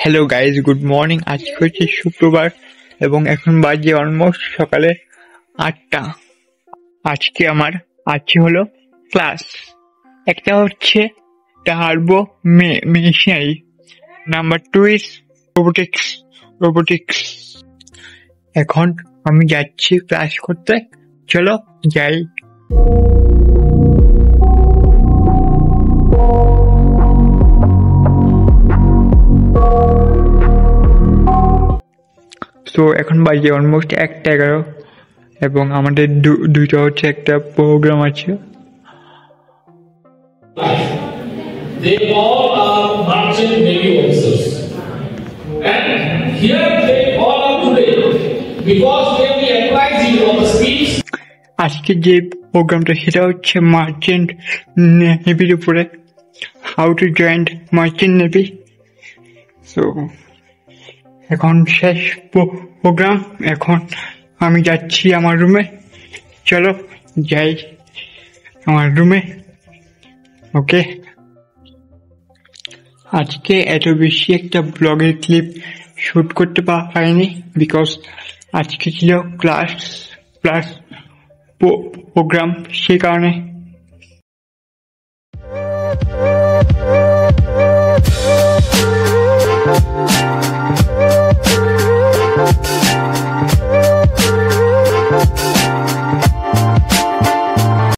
Hello guys, good morning. আজকে হচ্ছে শুক্রবার এবং এখন বাজে অলমোস্ট সকালে 8টা। আজকে আমার হলো ক্লাস। একটা হচ্ছে turbo machinery, number 2 is robotics. এখন আমি যাচ্ছি ক্লাস করতে, চলো যাই। তো এখন বাজে অলমোস্ট 1:11 এবং আমাদের দুইটা হচ্ছে একটা প্রোগ্রাম আছে। They all are merchant navy officers, and here they all are today because when we apply zero on the speech. আজকে যে প্রোগ্রামটা সেটা হচ্ছে মার্চেন্ট নেভির উপরে, how to join merchant navy. So এখন শেষ প্রোগ্রাম, এখন আমি যাচ্ছি আমার রুমে। চলো যাই আমার রুমে। ওকে, আজকে এত বেশি একটা ব্লগের ক্লিপ শুট করতে পারিনি বিকজ আজকে ছিল ক্লাস প্লাস প্রোগ্রাম, সেই কারণে